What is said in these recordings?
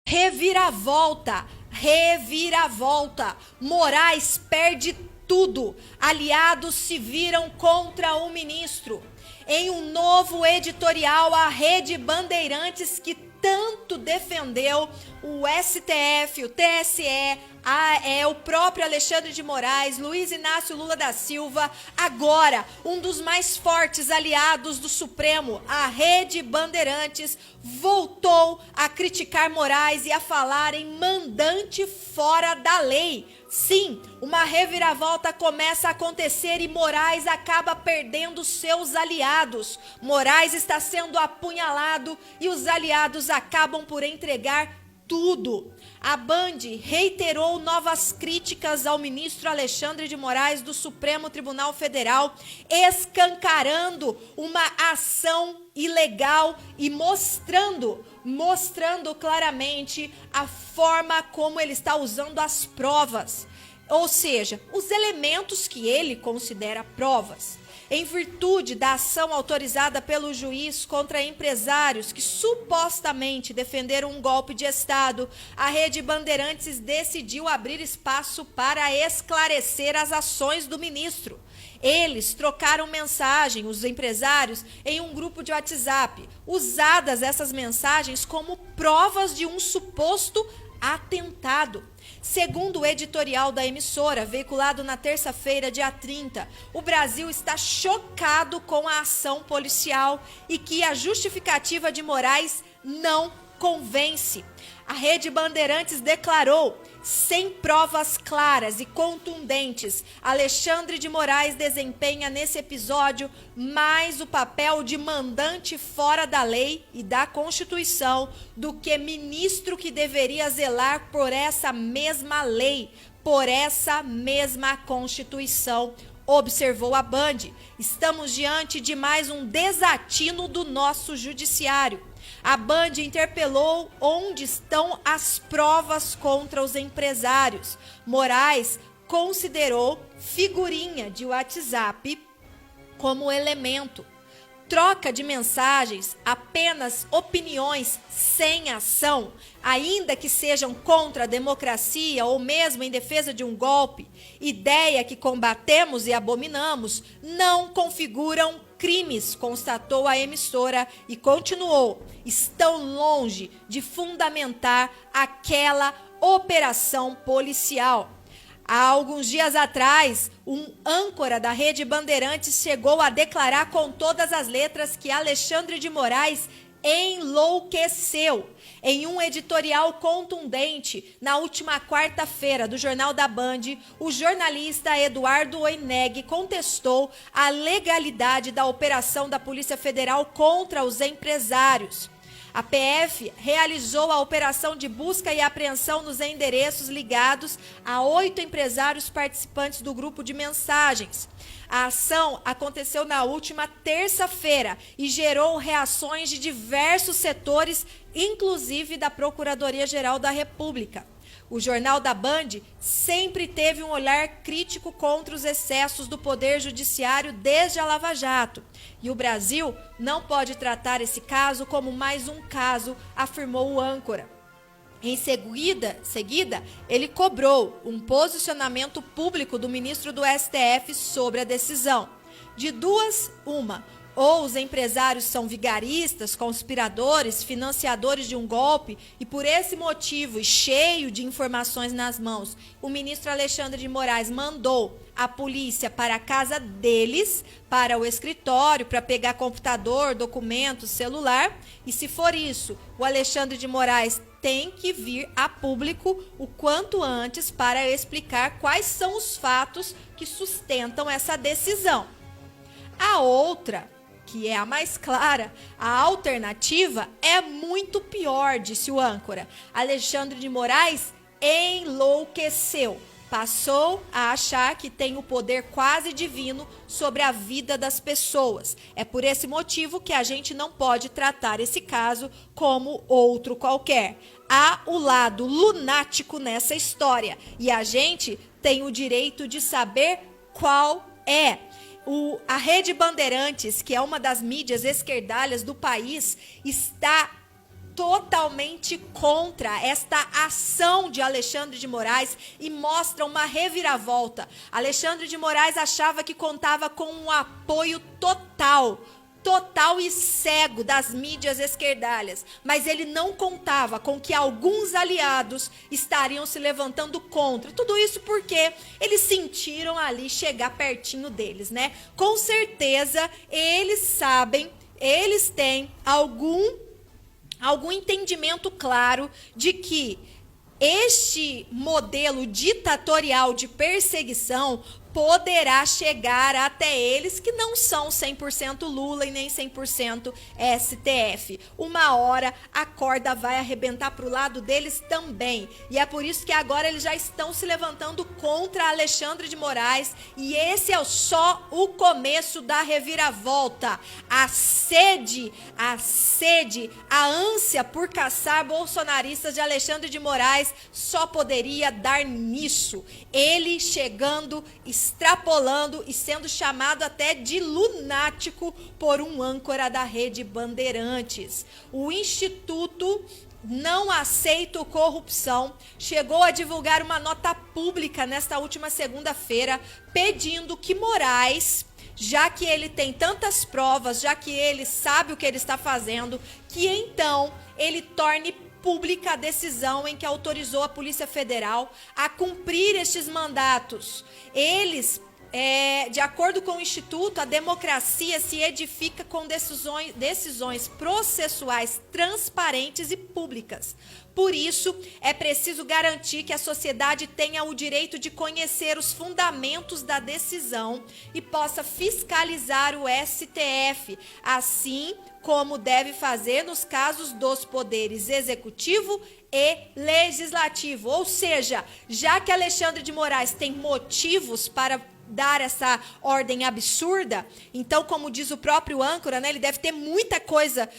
Reviravolta, reviravolta. Moraes perde tudo. Aliados se viram contra o ministro. Em um novo editorial, a Rede Bandeirantes, que tanto defendeu o STF, o TSE, o próprio Alexandre de Moraes, Luiz Inácio Lula da Silva, agora um dos mais fortes aliados do Supremo, a Rede Bandeirantes, voltou a criticar Moraes e a falar em mandante fora da lei. Sim, uma reviravolta começa a acontecer e Moraes acaba perdendo seus aliados. Moraes está sendo apunhalado e os aliados acabam por entregar tudo. A Band reiterou novas críticas ao ministro Alexandre de Moraes do Supremo Tribunal Federal, escancarando uma ação ilegal e mostrando claramente a forma como ele está usando as provas, ou seja, os elementos que ele considera provas. Em virtude da ação autorizada pelo juiz contra empresários que supostamente defenderam um golpe de Estado, a Rede Bandeirantes decidiu abrir espaço para esclarecer as ações do ministro. Eles trocaram mensagem, os empresários, em um grupo de WhatsApp, usadas essas mensagens como provas de um suposto atentado. Segundo o editorial da emissora, veiculado na terça-feira, dia 30, o Brasil está chocado com a ação policial e que a justificativa de Moraes não convence. A Rede Bandeirantes declarou: sem provas claras e contundentes, Alexandre de Moraes desempenha nesse episódio mais o papel de mandante fora da lei e da Constituição do que ministro que deveria zelar por essa mesma lei, por essa mesma Constituição, observou a Band. Estamos diante de mais um desatino do nosso judiciário. A Band interpelou onde estão as provas contra os empresários. Moraes considerou figurinha de WhatsApp como elemento. Troca de mensagens, apenas opiniões sem ação, ainda que sejam contra a democracia ou mesmo em defesa de um golpe, ideia que combatemos e abominamos, não configuram crimes, constatou a emissora e continuou: estão longe de fundamentar aquela operação policial. Há alguns dias atrás, um âncora da Rede Bandeirantes chegou a declarar com todas as letras que Alexandre de Moraes enlouqueceu. Em um editorial contundente, na última quarta-feira, do Jornal da Band, o jornalista Eduardo Oineg contestou a legalidade da operação da Polícia Federal contra os empresários. A PF realizou a operação de busca e apreensão nos endereços ligados a 8 empresários participantes do grupo de mensagens. A ação aconteceu na última terça-feira e gerou reações de diversos setores, inclusive da Procuradoria-Geral da República. O Jornal da Band sempre teve um olhar crítico contra os excessos do Poder Judiciário desde a Lava Jato. E o Brasil não pode tratar esse caso como mais um caso, afirmou o âncora. Em seguida, ele cobrou um posicionamento público do ministro do STF sobre a decisão. De duas, uma: ou os empresários são vigaristas, conspiradores, financiadores de um golpe e por esse motivo, e cheio de informações nas mãos, o ministro Alexandre de Moraes mandou a polícia para a casa deles, para o escritório, para pegar computador, documentos, celular, e se for isso, o Alexandre de Moraes tem que vir a público o quanto antes para explicar quais são os fatos que sustentam essa decisão. A outra, que é a mais clara, a alternativa é muito pior, disse o âncora. Alexandre de Moraes enlouqueceu. Passou a achar que tem o poder quase divino sobre a vida das pessoas. É por esse motivo que a gente não pode tratar esse caso como outro qualquer. Há o lado lunático nessa história e a gente tem o direito de saber qual é. A Rede Bandeirantes, que é uma das mídias esquerdalhas do país, está totalmente contra esta ação de Alexandre de Moraes e mostra uma reviravolta. Alexandre de Moraes achava que contava com um apoio total e cego das mídias esquerdalhas, mas ele não contava com que alguns aliados estariam se levantando contra. Tudo isso porque eles sentiram ali chegar pertinho deles, né? Com certeza eles sabem, eles têm algum entendimento claro de que este modelo ditatorial de perseguição poderá chegar até eles que não são 100% Lula e nem 100% STF. Uma hora a corda vai arrebentar para o lado deles também. E é por isso que agora eles já estão se levantando contra Alexandre de Moraes. E esse é só o começo da reviravolta. A sede, a ânsia por caçar bolsonaristas de Alexandre de Moraes só poderia dar nisso. Ele chegando, extrapolando e sendo chamado até de lunático por um âncora da Rede Bandeirantes. O Instituto Não Aceito Corrupção chegou a divulgar uma nota pública nesta última segunda-feira pedindo que Moraes, já que ele tem tantas provas, já que ele sabe o que ele está fazendo, que então ele torne pública a decisão em que autorizou a Polícia Federal a cumprir estes mandatos. Eles, de acordo com o Instituto, a democracia se edifica com decisões processuais transparentes e públicas. Por isso, é preciso garantir que a sociedade tenha o direito de conhecer os fundamentos da decisão e possa fiscalizar o STF, assim como deve fazer nos casos dos poderes executivo e legislativo. Ou seja, já que Alexandre de Moraes tem motivos para dar essa ordem absurda, então, como diz o próprio âncora, né, ele deve ter muita coisa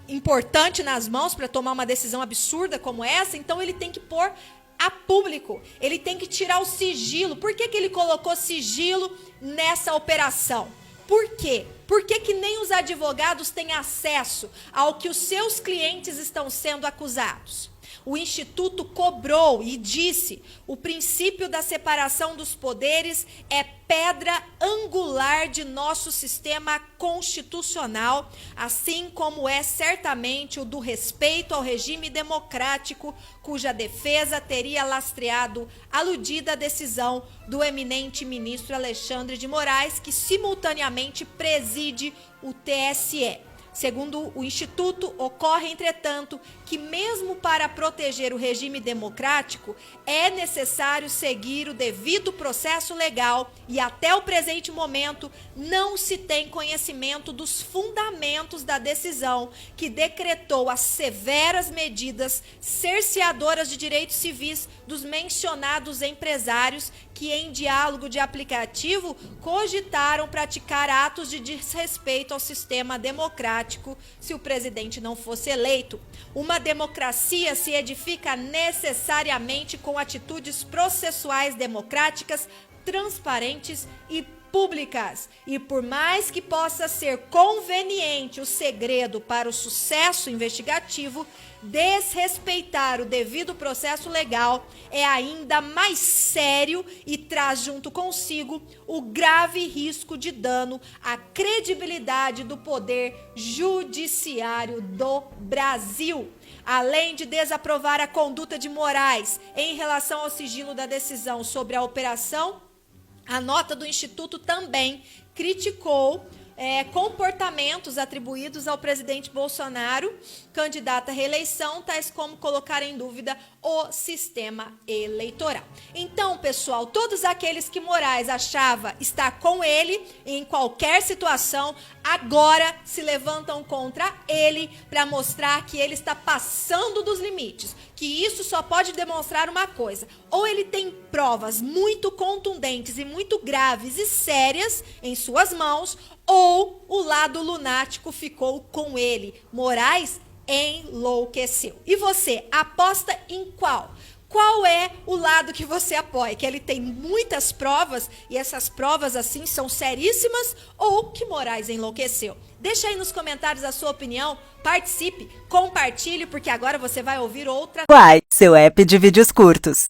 importante nas mãos para tomar uma decisão absurda como essa, então ele tem que pôr a público, ele tem que tirar o sigilo. Por que ele colocou sigilo nessa operação? Por quê? Por que nem os advogados têm acesso ao que os seus clientes estão sendo acusados? O Instituto cobrou e disse: o princípio da separação dos poderes é pedra angular de nosso sistema constitucional, assim como é certamente o do respeito ao regime democrático, cuja defesa teria lastreado aludida decisão do eminente ministro Alexandre de Moraes, que simultaneamente preside o TSE. Segundo o Instituto, ocorre, entretanto, que mesmo para proteger o regime democrático, é necessário seguir o devido processo legal e, até o presente momento, não se tem conhecimento dos fundamentos da decisão que decretou as severas medidas cerceadoras de direitos civis dos mencionados empresários que, em diálogo de aplicativo, cogitaram praticar atos de desrespeito ao sistema democrático se o presidente não fosse eleito. Uma democracia se edifica necessariamente com atitudes processuais democráticas, transparentes e públicas. E por mais que possa ser conveniente o segredo para o sucesso investigativo, desrespeitar o devido processo legal é ainda mais sério e traz junto consigo o grave risco de dano à credibilidade do poder judiciário do Brasil. Além de desaprovar a conduta de Moraes em relação ao sigilo da decisão sobre a operação, a nota do Instituto também criticou comportamentos atribuídos ao presidente Bolsonaro, candidato à reeleição, tais como colocar em dúvida o sistema eleitoral. Então, pessoal, todos aqueles que Moraes achava estar com ele em qualquer situação, agora se levantam contra ele para mostrar que ele está passando dos limites, que isso só pode demonstrar uma coisa: ou ele tem provas muito contundentes e muito graves e sérias em suas mãos, ou o lado lunático ficou com ele. Moraes enlouqueceu. E você, aposta em qual? Qual é o lado que você apoia? Que ele tem muitas provas e essas provas assim são seríssimas ou que Moraes enlouqueceu? Deixa aí nos comentários a sua opinião, participe, compartilhe, porque agora você vai ouvir outra. Uai, seu app de vídeos curtos.